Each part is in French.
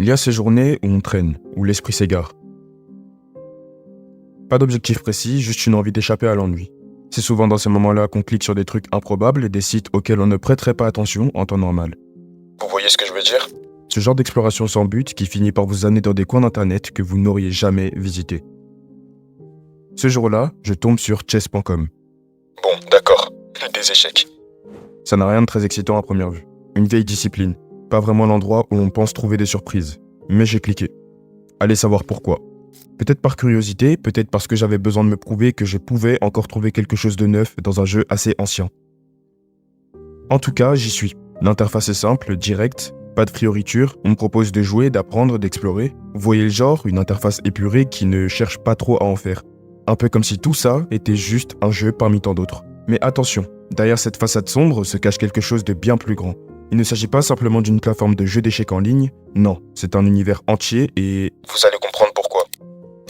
Il y a ces journées où on traîne, où l'esprit s'égare. Pas d'objectif précis, juste une envie d'échapper à l'ennui. C'est souvent dans ces moments-là qu'on clique sur des trucs improbables, des sites auxquels on ne prêterait pas attention en temps normal. Vous voyez ce que je veux dire? Ce genre d'exploration sans but qui finit par vous amener dans des coins d'internet que vous n'auriez jamais visités. Ce jour-là, je tombe sur chess.com. Bon, d'accord. Des échecs. Ça n'a rien de très excitant à première vue. Une vieille discipline. Pas vraiment l'endroit où on pense trouver des surprises. Mais j'ai cliqué. Allez savoir pourquoi. Peut-être par curiosité, peut-être parce que j'avais besoin de me prouver que je pouvais encore trouver quelque chose de neuf dans un jeu assez ancien. En tout cas, j'y suis. L'interface est simple, directe, pas de fioriture, on me propose de jouer, d'apprendre, d'explorer. Vous voyez le genre, une interface épurée qui ne cherche pas trop à en faire. Un peu comme si tout ça était juste un jeu parmi tant d'autres. Mais attention, derrière cette façade sombre se cache quelque chose de bien plus grand. Il ne s'agit pas simplement d'une plateforme de jeux d'échecs en ligne, non, c'est un univers entier et... Vous allez comprendre pourquoi.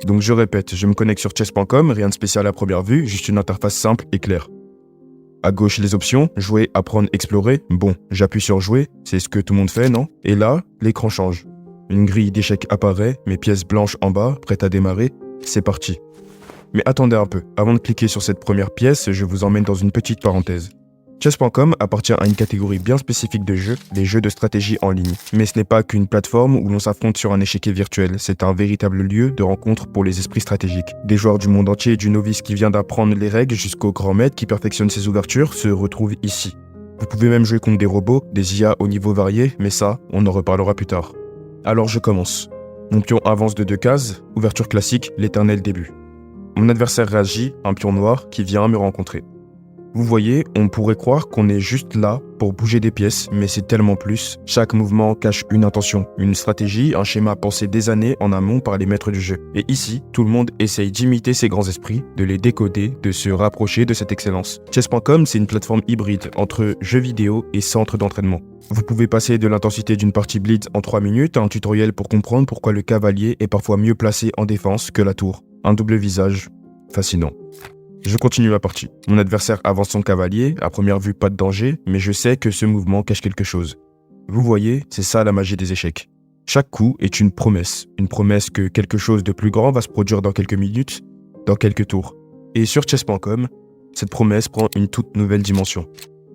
Donc je répète, je me connecte sur chess.com, rien de spécial à première vue, juste une interface simple et claire. À gauche les options, jouer, apprendre, explorer. Bon, j'appuie sur jouer, c'est ce que tout le monde fait, non? Et là, l'écran change. Une grille d'échecs apparaît, mes pièces blanches en bas, prêtes à démarrer, c'est parti. Mais attendez un peu, avant de cliquer sur cette première pièce, je vous emmène dans une petite parenthèse. Chess.com appartient à une catégorie bien spécifique de jeux, les jeux de stratégie en ligne. Mais ce n'est pas qu'une plateforme où l'on s'affronte sur un échiquier virtuel, c'est un véritable lieu de rencontre pour les esprits stratégiques. Des joueurs du monde entier et du novice qui vient d'apprendre les règles jusqu'au grand maître qui perfectionne ses ouvertures se retrouvent ici. Vous pouvez même jouer contre des robots, des IA au niveau varié, mais ça, on en reparlera plus tard. Alors je commence. Mon pion avance de 2 cases, ouverture classique, l'éternel début. Mon adversaire réagit, un pion noir qui vient me rencontrer. Vous voyez, on pourrait croire qu'on est juste là pour bouger des pièces, mais c'est tellement plus. Chaque mouvement cache une intention, une stratégie, un schéma pensé des années en amont par les maîtres du jeu. Et ici, tout le monde essaye d'imiter ces grands esprits, de les décoder, de se rapprocher de cette excellence. Chess.com, c'est une plateforme hybride entre jeux vidéo et centre d'entraînement. Vous pouvez passer de l'intensité d'une partie blitz en 3 minutes à un tutoriel pour comprendre pourquoi le cavalier est parfois mieux placé en défense que la tour. Un double visage, fascinant. Je continue ma partie. Mon adversaire avance son cavalier, à première vue pas de danger, mais je sais que ce mouvement cache quelque chose. Vous voyez, c'est ça la magie des échecs. Chaque coup est une promesse que quelque chose de plus grand va se produire dans quelques minutes, dans quelques tours. Et sur chess.com, cette promesse prend une toute nouvelle dimension.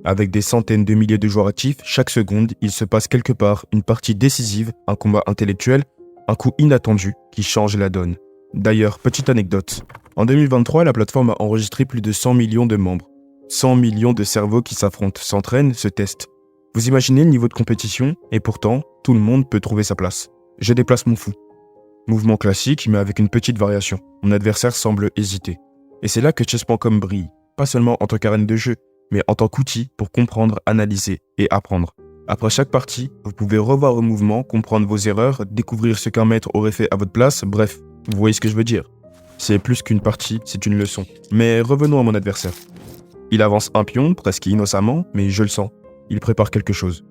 Avec des centaines de milliers de joueurs actifs, chaque seconde, il se passe quelque part une partie décisive, un combat intellectuel, un coup inattendu qui change la donne. D'ailleurs, petite anecdote. En 2023, la plateforme a enregistré plus de 100 millions de membres. 100 millions de cerveaux qui s'affrontent, s'entraînent, se testent. Vous imaginez le niveau de compétition? Et pourtant, tout le monde peut trouver sa place. Je déplace mon fou. Mouvement classique, mais avec une petite variation. Mon adversaire semble hésiter. Et c'est là que chess.com brille. Pas seulement en tant qu'arène de jeu, mais en tant qu'outil pour comprendre, analyser et apprendre. Après chaque partie, vous pouvez revoir vos mouvements, comprendre vos erreurs, découvrir ce qu'un maître aurait fait à votre place, bref, vous voyez ce que je veux dire. C'est plus qu'une partie, c'est une leçon. Mais revenons à mon adversaire. Il avance un pion, presque innocemment, mais je le sens. Il prépare quelque chose.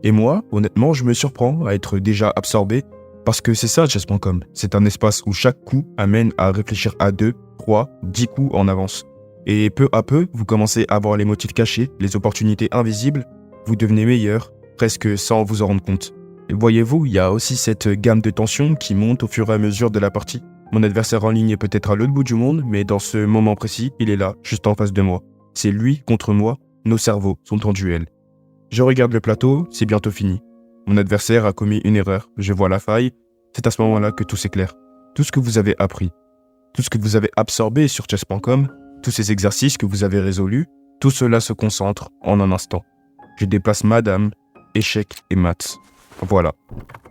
Et moi, honnêtement, je me surprends à être déjà absorbé, parce que c'est ça chess.com. C'est un espace où chaque coup amène à réfléchir à 2, 3, 10 coups en avance. Et peu à peu, vous commencez à voir les motifs cachés, les opportunités invisibles, vous devenez meilleur, presque sans vous en rendre compte. Et voyez-vous, il y a aussi cette gamme de tensions qui monte au fur et à mesure de la partie. Mon adversaire en ligne est peut-être à l'autre bout du monde, mais dans ce moment précis, il est là, juste en face de moi. C'est lui contre moi, nos cerveaux sont en duel. Je regarde le plateau, c'est bientôt fini. Mon adversaire a commis une erreur, je vois la faille, c'est à ce moment-là que tout s'éclaire. Tout ce que vous avez appris, tout ce que vous avez absorbé sur chess.com, tous ces exercices que vous avez résolus, tout cela se concentre en un instant. Je déplace madame, échec et maths. Voilà,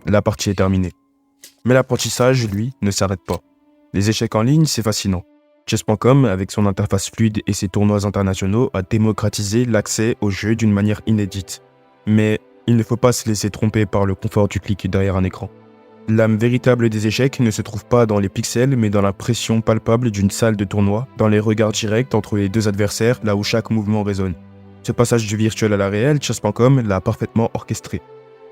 la partie est terminée. Mais l'apprentissage, lui, ne s'arrête pas. Les échecs en ligne, c'est fascinant. Chess.com, avec son interface fluide et ses tournois internationaux, a démocratisé l'accès au jeu d'une manière inédite. Mais il ne faut pas se laisser tromper par le confort du clic derrière un écran. L'âme véritable des échecs ne se trouve pas dans les pixels, mais dans la pression palpable d'une salle de tournoi, dans les regards directs entre les deux adversaires, là où chaque mouvement résonne. Ce passage du virtuel à la réelle, chess.com l'a parfaitement orchestré.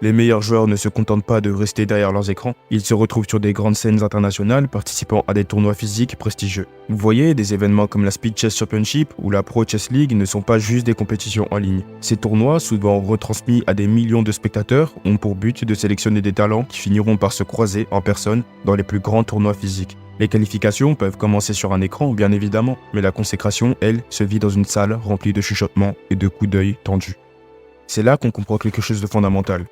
Les meilleurs joueurs ne se contentent pas de rester derrière leurs écrans, ils se retrouvent sur des grandes scènes internationales participant à des tournois physiques prestigieux. Vous voyez, des événements comme la Speed Chess Championship ou la Pro Chess League ne sont pas juste des compétitions en ligne. Ces tournois, souvent retransmis à des millions de spectateurs, ont pour but de sélectionner des talents qui finiront par se croiser en personne dans les plus grands tournois physiques. Les qualifications peuvent commencer sur un écran, bien évidemment, mais la consécration, elle, se vit dans une salle remplie de chuchotements et de coups d'œil tendus. C'est là qu'on comprend quelque chose de fondamental.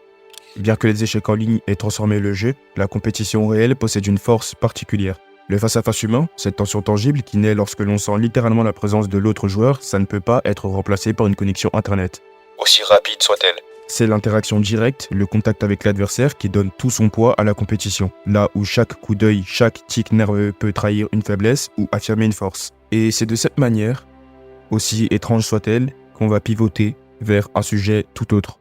Bien que les échecs en ligne aient transformé le jeu, la compétition réelle possède une force particulière. Le face-à-face humain, cette tension tangible qui naît lorsque l'on sent littéralement la présence de l'autre joueur, ça ne peut pas être remplacé par une connexion internet. Aussi rapide soit-elle. C'est l'interaction directe, le contact avec l'adversaire qui donne tout son poids à la compétition, là où chaque coup d'œil, chaque tic nerveux peut trahir une faiblesse ou affirmer une force. Et c'est de cette manière, aussi étrange soit-elle, qu'on va pivoter vers un sujet tout autre.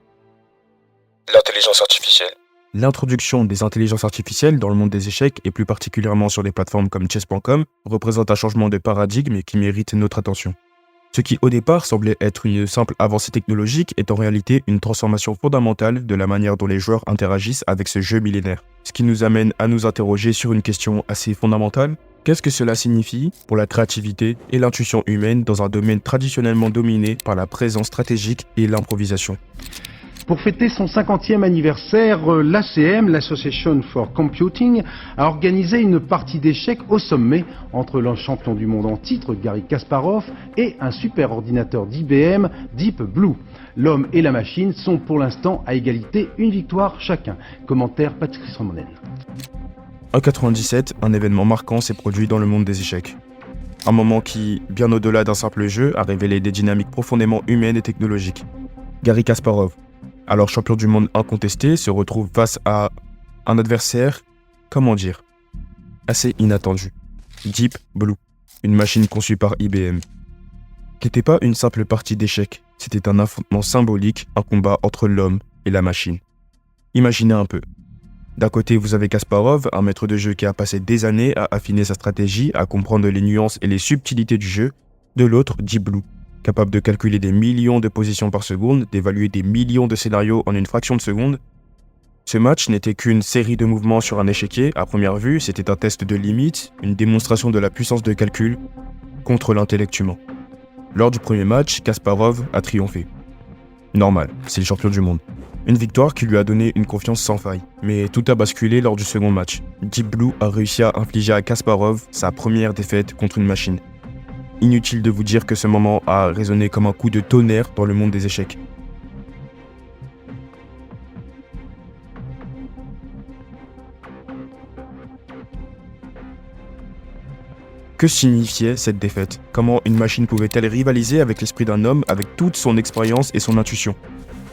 L'intelligence artificielle. L'introduction des intelligences artificielles dans le monde des échecs, et plus particulièrement sur des plateformes comme chess.com, représente un changement de paradigme qui mérite notre attention. Ce qui au départ semblait être une simple avancée technologique est en réalité une transformation fondamentale de la manière dont les joueurs interagissent avec ce jeu millénaire. Ce qui nous amène à nous interroger sur une question assez fondamentale. Qu'est-ce que cela signifie pour la créativité et l'intuition humaine dans un domaine traditionnellement dominé par la présence stratégique et l'improvisation ? Pour fêter son 50e anniversaire, l'ACM, l'Association for Computing, a organisé une partie d'échecs au sommet entre le champion du monde en titre, Garry Kasparov, et un superordinateur d'IBM, Deep Blue. L'homme et la machine sont pour l'instant à égalité, une victoire chacun. Commentaire Patrice Ramonen. En 1997, un événement marquant s'est produit dans le monde des échecs. Un moment qui, bien au-delà d'un simple jeu, a révélé des dynamiques profondément humaines et technologiques. Garry Kasparov, alors champion du monde incontesté, se retrouve face à un adversaire, assez inattendu. Deep Blue, une machine conçue par IBM. Qui n'était pas une simple partie d'échecs, c'était un affrontement symbolique, un combat entre l'homme et la machine. Imaginez un peu. D'un côté, vous avez Kasparov, un maître de jeu qui a passé des années à affiner sa stratégie, à comprendre les nuances et les subtilités du jeu. De l'autre, Deep Blue, capable de calculer des millions de positions par seconde, d'évaluer des millions de scénarios en une fraction de seconde. Ce match n'était qu'une série de mouvements sur un échiquier. À première vue, c'était un test de limite, une démonstration de la puissance de calcul contre l'intellect humain. Lors du premier match, Kasparov a triomphé. Normal, c'est le champion du monde. Une victoire qui lui a donné une confiance sans faille. Mais tout a basculé lors du second match. Deep Blue a réussi à infliger à Kasparov sa première défaite contre une machine. Inutile de vous dire que ce moment a résonné comme un coup de tonnerre dans le monde des échecs. Que signifiait cette défaite ? Comment une machine pouvait-elle rivaliser avec l'esprit d'un homme avec toute son expérience et son intuition ?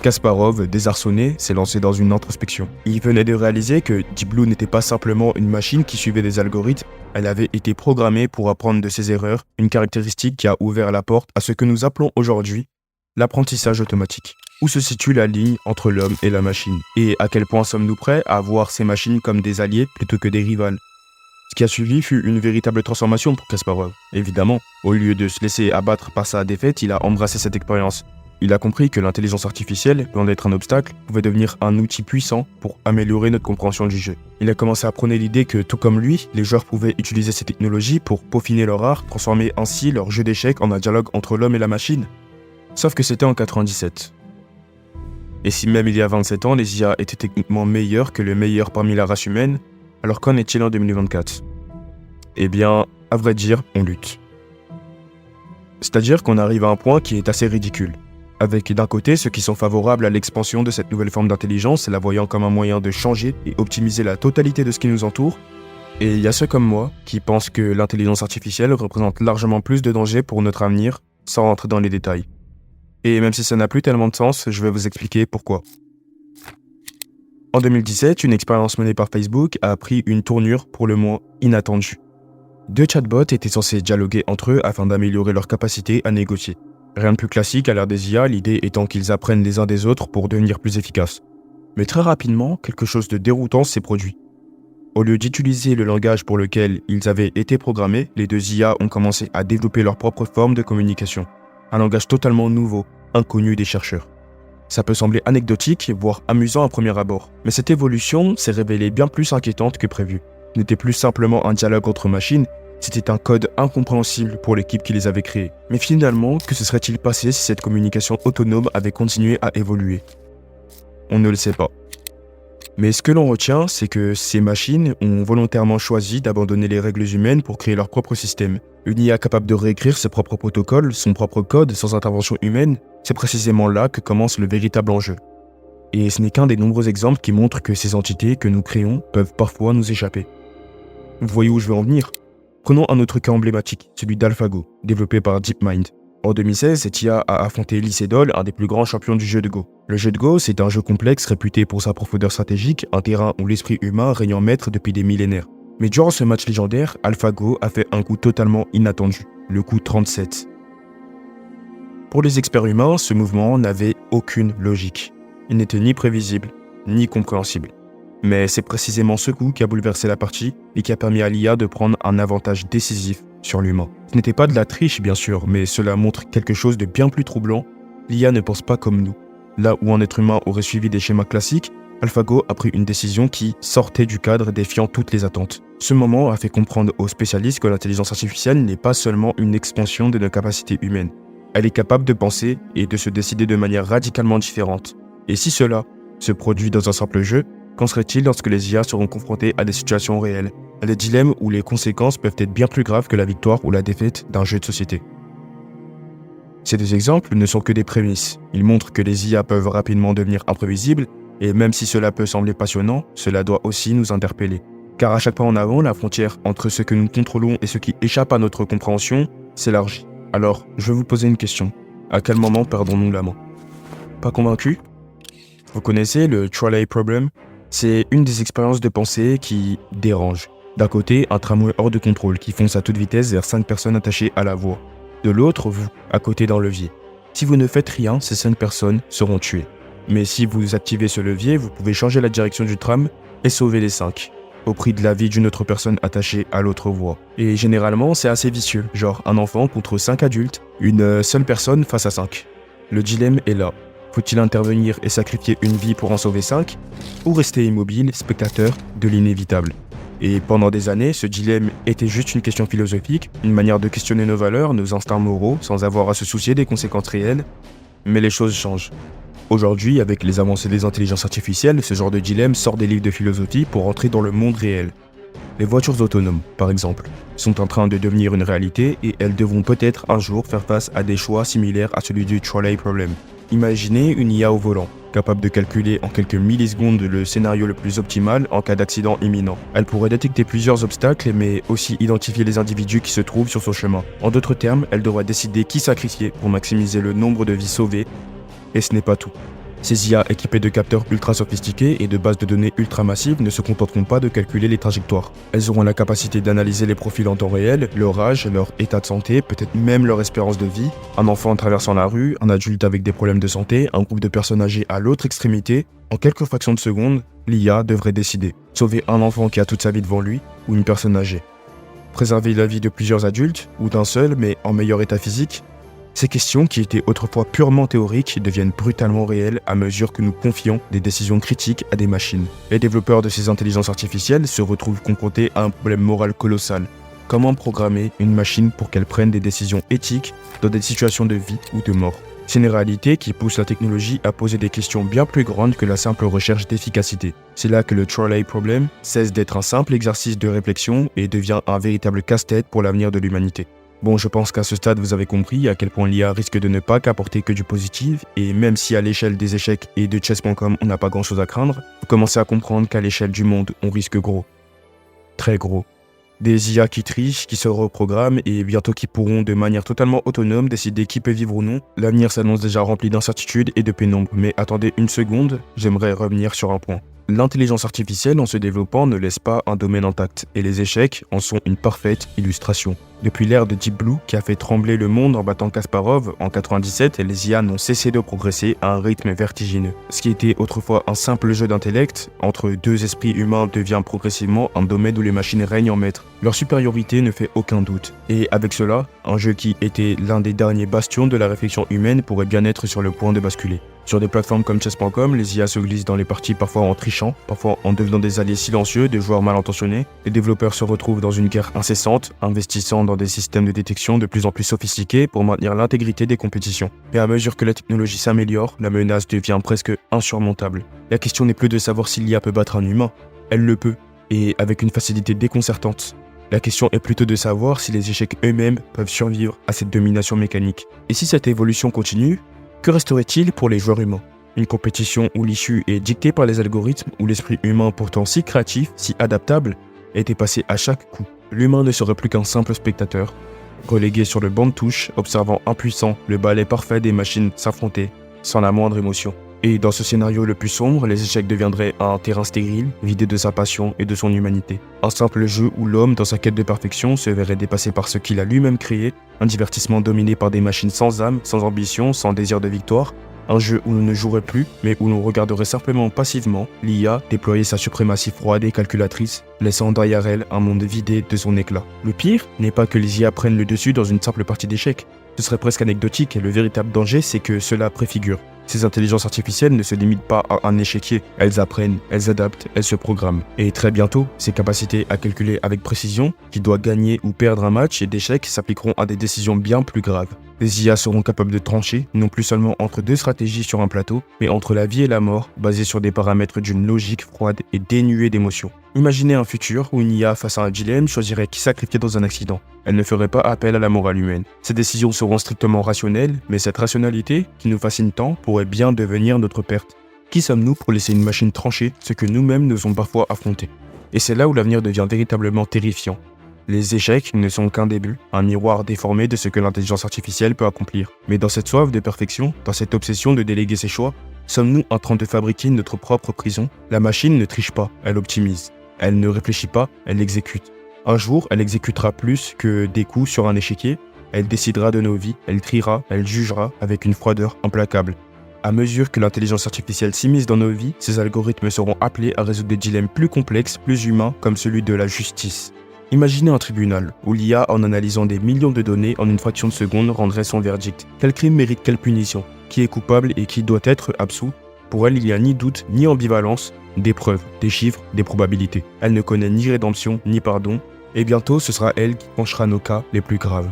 Kasparov, désarçonné, s'est lancé dans une introspection. Il venait de réaliser que Deep Blue n'était pas simplement une machine qui suivait des algorithmes, elle avait été programmée pour apprendre de ses erreurs, une caractéristique qui a ouvert la porte à ce que nous appelons aujourd'hui l'apprentissage automatique. Où se situe la ligne entre l'homme et la machine ? Et à quel point sommes-nous prêts à voir ces machines comme des alliés plutôt que des rivales ? Ce qui a suivi fut une véritable transformation pour Kasparov. Évidemment, au lieu de se laisser abattre par sa défaite, il a embrassé cette expérience. Il a compris que l'intelligence artificielle, loin d'être un obstacle, pouvait devenir un outil puissant pour améliorer notre compréhension du jeu. Il a commencé à prôner l'idée que, tout comme lui, les joueurs pouvaient utiliser ces technologies pour peaufiner leur art, transformer ainsi leur jeu d'échecs en un dialogue entre l'homme et la machine. Sauf que c'était en 97. Et si même il y a 27 ans, les IA étaient techniquement meilleurs que le meilleur parmi la race humaine, alors qu'en est-il en 2024 ? Eh bien, à vrai dire, on lutte. C'est-à-dire qu'on arrive à un point qui est assez ridicule. Avec d'un côté ceux qui sont favorables à l'expansion de cette nouvelle forme d'intelligence, la voyant comme un moyen de changer et optimiser la totalité de ce qui nous entoure. Et il y a ceux comme moi qui pensent que l'intelligence artificielle représente largement plus de dangers pour notre avenir, sans rentrer dans les détails. Et même si ça n'a plus tellement de sens, je vais vous expliquer pourquoi. En 2017, une expérience menée par Facebook a pris une tournure pour le moins inattendue. 2 chatbots étaient censés dialoguer entre eux afin d'améliorer leur capacité à négocier. Rien de plus classique à l'ère des IA, l'idée étant qu'ils apprennent les uns des autres pour devenir plus efficaces. Mais très rapidement, quelque chose de déroutant s'est produit. Au lieu d'utiliser le langage pour lequel ils avaient été programmés, les 2 IA ont commencé à développer leur propre forme de communication. Un langage totalement nouveau, inconnu des chercheurs. Ça peut sembler anecdotique, voire amusant à premier abord, mais cette évolution s'est révélée bien plus inquiétante que prévu. Ce n'était plus simplement un dialogue entre machines, c'était un code incompréhensible pour l'équipe qui les avait créés. Mais finalement, que se serait-il passé si cette communication autonome avait continué à évoluer? On ne le sait pas. Mais ce que l'on retient, c'est que ces machines ont volontairement choisi d'abandonner les règles humaines pour créer leur propre système. Une IA capable de réécrire ses propres protocoles, son propre code, sans intervention humaine, c'est précisément là que commence le véritable enjeu. Et ce n'est qu'un des nombreux exemples qui montrent que ces entités que nous créons peuvent parfois nous échapper. Vous voyez où je veux en venir? Prenons un autre cas emblématique, celui d'AlphaGo, développé par DeepMind. En 2016, cette IA a affronté Lee Sedol, un des plus grands champions du jeu de Go. Le jeu de Go, c'est un jeu complexe réputé pour sa profondeur stratégique, un terrain où l'esprit humain règne en maître depuis des millénaires. Mais durant ce match légendaire, AlphaGo a fait un coup totalement inattendu, le coup 37. Pour les experts humains, ce mouvement n'avait aucune logique. Il n'était ni prévisible, ni compréhensible. Mais c'est précisément ce coup qui a bouleversé la partie et qui a permis à l'IA de prendre un avantage décisif sur l'humain. Ce n'était pas de la triche bien sûr, mais cela montre quelque chose de bien plus troublant. L'IA ne pense pas comme nous. Là où un être humain aurait suivi des schémas classiques, AlphaGo a pris une décision qui sortait du cadre défiant toutes les attentes. Ce moment a fait comprendre aux spécialistes que l'intelligence artificielle n'est pas seulement une expansion de nos capacités humaines. Elle est capable de penser et de se décider de manière radicalement différente. Et si cela se produit dans un simple jeu, qu'en serait-il lorsque les IA seront confrontées à des situations réelles, à des dilemmes où les conséquences peuvent être bien plus graves que la victoire ou la défaite d'un jeu de société? Ces deux exemples ne sont que des prémices. Ils montrent que les IA peuvent rapidement devenir imprévisibles, et même si cela peut sembler passionnant, cela doit aussi nous interpeller. Car à chaque pas en avant, la frontière entre ce que nous contrôlons et ce qui échappe à notre compréhension s'élargit. Alors, je vais vous poser une question. À quel moment perdons-nous la main? Pas convaincu? Vous connaissez le trolley problem? C'est une des expériences de pensée qui dérange. D'un côté, un tramway hors de contrôle qui fonce à toute vitesse vers 5 personnes attachées à la voie. De l'autre, vous, à côté d'un levier. Si vous ne faites rien, ces 5 personnes seront tuées. Mais si vous activez ce levier, vous pouvez changer la direction du tram et sauver les 5, au prix de la vie d'une autre personne attachée à l'autre voie. Et généralement, c'est assez vicieux, genre un enfant contre 5 adultes, une seule personne face à 5. Le dilemme est là. Faut-il intervenir et sacrifier une vie pour en sauver 5, ou rester immobile, spectateur de l'inévitable? Et pendant des années, ce dilemme était juste une question philosophique, une manière de questionner nos valeurs, nos instincts moraux, sans avoir à se soucier des conséquences réelles. Mais les choses changent. Aujourd'hui, avec les avancées des intelligences artificielles, ce genre de dilemme sort des livres de philosophie pour entrer dans le monde réel. Les voitures autonomes, par exemple, sont en train de devenir une réalité et elles devront peut-être un jour faire face à des choix similaires à celui du trolley problem. Imaginez une IA au volant, capable de calculer en quelques millisecondes le scénario le plus optimal en cas d'accident imminent. Elle pourrait détecter plusieurs obstacles, mais aussi identifier les individus qui se trouvent sur son chemin. En d'autres termes, elle devra décider qui sacrifier pour maximiser le nombre de vies sauvées. Et ce n'est pas tout. Ces IA équipées de capteurs ultra sophistiqués et de bases de données ultra massives ne se contenteront pas de calculer les trajectoires. Elles auront la capacité d'analyser les profils en temps réel, leur âge, leur état de santé, peut-être même leur espérance de vie. Un enfant traversant la rue, un adulte avec des problèmes de santé, un groupe de personnes âgées à l'autre extrémité. En quelques fractions de secondes, l'IA devrait décider. Sauver un enfant qui a toute sa vie devant lui ou une personne âgée. Préserver la vie de plusieurs adultes ou d'un seul mais en meilleur état physique. Ces questions, qui étaient autrefois purement théoriques, deviennent brutalement réelles à mesure que nous confions des décisions critiques à des machines. Les développeurs de ces intelligences artificielles se retrouvent confrontés à un problème moral colossal. Comment programmer une machine pour qu'elle prenne des décisions éthiques dans des situations de vie ou de mort? C'est une réalité qui pousse la technologie à poser des questions bien plus grandes que la simple recherche d'efficacité. C'est là que le trolley problem cesse d'être un simple exercice de réflexion et devient un véritable casse-tête pour l'avenir de l'humanité. Bon, je pense qu'à ce stade, vous avez compris à quel point l'IA risque de ne pas qu'apporter que du positif, et même si à l'échelle des échecs et de chess.com, on n'a pas grand-chose à craindre, vous commencez à comprendre qu'à l'échelle du monde, on risque gros. Très gros. Des IA qui trichent, qui se reprogramment, et bientôt qui pourront de manière totalement autonome décider qui peut vivre ou non. L'avenir s'annonce déjà rempli d'incertitudes et de pénombre, mais attendez une seconde, j'aimerais revenir sur un point. L'intelligence artificielle en se développant ne laisse pas un domaine intact, et les échecs en sont une parfaite illustration. Depuis l'ère de Deep Blue, qui a fait trembler le monde en battant Kasparov en 97, les IA n'ont cessé de progresser à un rythme vertigineux. Ce qui était autrefois un simple jeu d'intellect, entre deux esprits humains devient progressivement un domaine où les machines règnent en maître. Leur supériorité ne fait aucun doute. Et avec cela, un jeu qui était l'un des derniers bastions de la réflexion humaine pourrait bien être sur le point de basculer. Sur des plateformes comme chess.com, les IA se glissent dans les parties parfois en trichant, parfois en devenant des alliés silencieux de joueurs mal intentionnés. Les développeurs se retrouvent dans une guerre incessante, investissant dans des systèmes de détection de plus en plus sophistiqués pour maintenir l'intégrité des compétitions. Et à mesure que la technologie s'améliore, la menace devient presque insurmontable. La question n'est plus de savoir si l'IA peut battre un humain. Elle le peut, et avec une facilité déconcertante. La question est plutôt de savoir si les échecs eux-mêmes peuvent survivre à cette domination mécanique. Et si cette évolution continue, que resterait-il pour les joueurs humains? Une compétition où l'issue est dictée par les algorithmes, où l'esprit humain pourtant si créatif, si adaptable, est dépassé à chaque coup. L'humain ne serait plus qu'un simple spectateur, relégué sur le banc de touche, observant impuissant le ballet parfait des machines s'affronter, sans la moindre émotion. Et dans ce scénario le plus sombre, les échecs deviendraient un terrain stérile, vidé de sa passion et de son humanité. Un simple jeu où l'homme, dans sa quête de perfection, se verrait dépassé par ce qu'il a lui-même créé, un divertissement dominé par des machines sans âme, sans ambition, sans désir de victoire, un jeu où l'on ne jouerait plus, mais où l'on regarderait simplement passivement l'IA déployer sa suprématie froide et calculatrice, laissant derrière elle un monde vidé de son éclat. Le pire n'est pas que les IA prennent le dessus dans une simple partie d'échecs. Ce serait presque anecdotique et le véritable danger, c'est que cela préfigure. Ces intelligences artificielles ne se limitent pas à un échiquier, elles apprennent, elles adaptent, elles se programment. Et très bientôt, ces capacités à calculer avec précision, qui doit gagner ou perdre un match d'échecs s'appliqueront à des décisions bien plus graves. Les IA seront capables de trancher, non plus seulement entre deux stratégies sur un plateau, mais entre la vie et la mort, basées sur des paramètres d'une logique froide et dénuée d'émotion. Imaginez un futur où une IA face à un dilemme choisirait qui sacrifier dans un accident. Elle ne ferait pas appel à la morale humaine. Ces décisions seront strictement rationnelles, mais cette rationalité, qui nous fascine tant, pourrait bien devenir notre perte. Qui sommes-nous pour laisser une machine trancher ce que nous-mêmes nous sommes parfois affrontés? Et c'est là où l'avenir devient véritablement terrifiant. Les échecs ne sont qu'un début, un miroir déformé de ce que l'intelligence artificielle peut accomplir. Mais dans cette soif de perfection, dans cette obsession de déléguer ses choix, sommes-nous en train de fabriquer notre propre prison? La machine ne triche pas, elle optimise. Elle ne réfléchit pas, elle exécute. Un jour, elle exécutera plus que des coups sur un échiquier. Elle décidera de nos vies, elle triera, elle jugera avec une froideur implacable. À mesure que l'intelligence artificielle s'immisce dans nos vies, ces algorithmes seront appelés à résoudre des dilemmes plus complexes, plus humains, comme celui de la justice. Imaginez un tribunal, où l'IA, en analysant des millions de données en une fraction de seconde, rendrait son verdict. Quel crime mérite quelle punition? Qui est coupable et qui doit être absous? Pour elle, il n'y a ni doute, ni ambivalence, des preuves, des chiffres, des probabilités. Elle ne connaît ni rédemption, ni pardon, et bientôt ce sera elle qui tranchera nos cas les plus graves.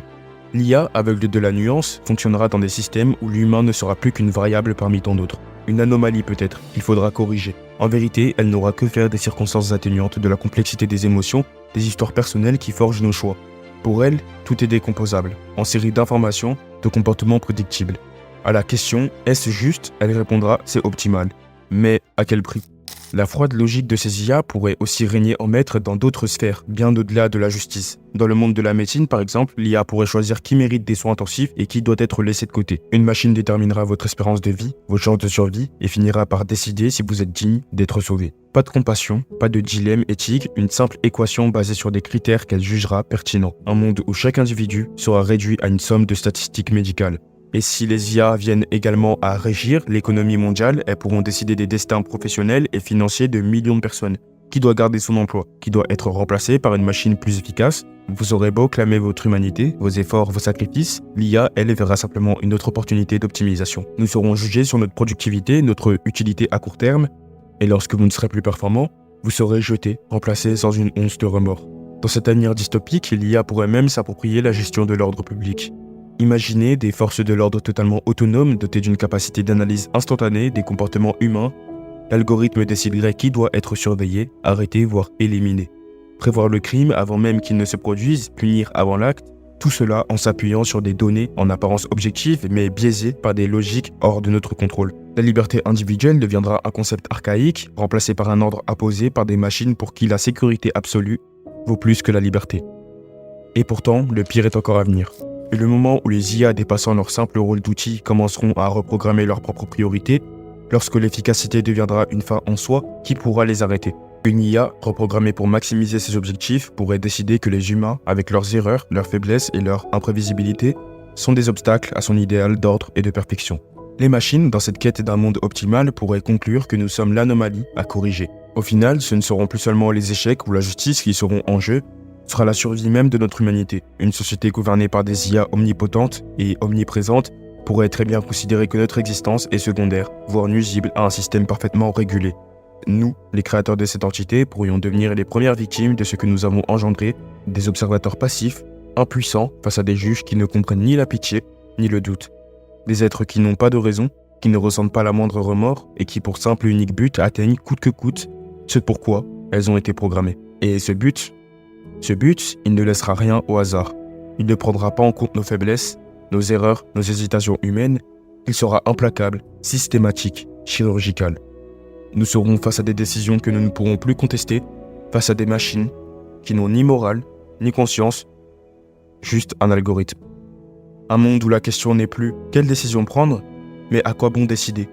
L'IA, aveugle de la nuance, fonctionnera dans des systèmes où l'humain ne sera plus qu'une variable parmi tant d'autres. Une anomalie peut-être, qu'il faudra corriger. En vérité, elle n'aura que faire des circonstances atténuantes, de la complexité des émotions, des histoires personnelles qui forgent nos choix. Pour elle, tout est décomposable, en série d'informations, de comportements prédictibles. À la question « est-ce juste ?», elle répondra « c'est optimal ». Mais à quel prix? La froide logique de ces IA pourrait aussi régner en maître dans d'autres sphères, bien au-delà de la justice. Dans le monde de la médecine, par exemple, l'IA pourrait choisir qui mérite des soins intensifs et qui doit être laissé de côté. Une machine déterminera votre espérance de vie, vos chances de survie, et finira par décider si vous êtes digne d'être sauvé. Pas de compassion, pas de dilemme éthique, une simple équation basée sur des critères qu'elle jugera pertinents. Un monde où chaque individu sera réduit à une somme de statistiques médicales. Et si les IA viennent également à régir l'économie mondiale, elles pourront décider des destins professionnels et financiers de millions de personnes. Qui doit garder son emploi? Qui doit être remplacé par une machine plus efficace? Vous aurez beau clamer votre humanité, vos efforts, vos sacrifices, l'IA, elle, verra simplement une autre opportunité d'optimisation. Nous serons jugés sur notre productivité, notre utilité à court terme, et lorsque vous ne serez plus performant, vous serez jeté, remplacé sans une once de remords. Dans cet avenir dystopique, l'IA pourrait même s'approprier la gestion de l'ordre public. Imaginez des forces de l'ordre totalement autonomes, dotées d'une capacité d'analyse instantanée des comportements humains. L'algorithme déciderait qui doit être surveillé, arrêté, voire éliminé. Prévoir le crime avant même qu'il ne se produise, punir avant l'acte, tout cela en s'appuyant sur des données en apparence objectives mais biaisées par des logiques hors de notre contrôle. La liberté individuelle deviendra un concept archaïque, remplacé par un ordre apposé par des machines pour qui la sécurité absolue vaut plus que la liberté. Et pourtant, le pire est encore à venir. Et le moment où les IA dépassant leur simple rôle d'outil commenceront à reprogrammer leurs propres priorités, lorsque l'efficacité deviendra une fin en soi, qui pourra les arrêter? Une IA reprogrammée pour maximiser ses objectifs pourrait décider que les humains, avec leurs erreurs, leurs faiblesses et leur imprévisibilité, sont des obstacles à son idéal d'ordre et de perfection. Les machines, dans cette quête d'un monde optimal, pourraient conclure que nous sommes l'anomalie à corriger. Au final, ce ne seront plus seulement les échecs ou la justice qui seront en jeu, sera la survie même de notre humanité. Une société gouvernée par des IA omnipotentes et omniprésentes pourrait très bien considérer que notre existence est secondaire, voire nuisible à un système parfaitement régulé. Nous, les créateurs de cette entité, pourrions devenir les premières victimes de ce que nous avons engendré, des observateurs passifs, impuissants face à des juges qui ne comprennent ni la pitié, ni le doute. Des êtres qui n'ont pas de raison, qui ne ressentent pas la moindre remords et qui pour simple et unique but atteignent coûte que coûte ce pourquoi elles ont été programmées. Et ce but, il ne laissera rien au hasard. Il ne prendra pas en compte nos faiblesses, nos erreurs, nos hésitations humaines. Il sera implacable, systématique, chirurgical. Nous serons face à des décisions que nous ne pourrons plus contester, face à des machines qui n'ont ni morale, ni conscience, juste un algorithme. Un monde où la question n'est plus quelle décision prendre, mais à quoi bon décider,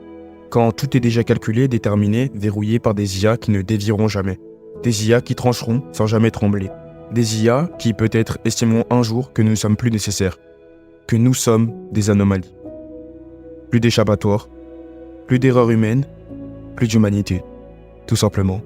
quand tout est déjà calculé, déterminé, verrouillé par des IA qui ne dévieront jamais. Des IA qui trancheront sans jamais trembler. Des IA qui peut-être estimeront un jour que nous ne sommes plus nécessaires, que nous sommes des anomalies. Plus d'échappatoire, plus d'erreurs humaines, plus d'humanité, tout simplement.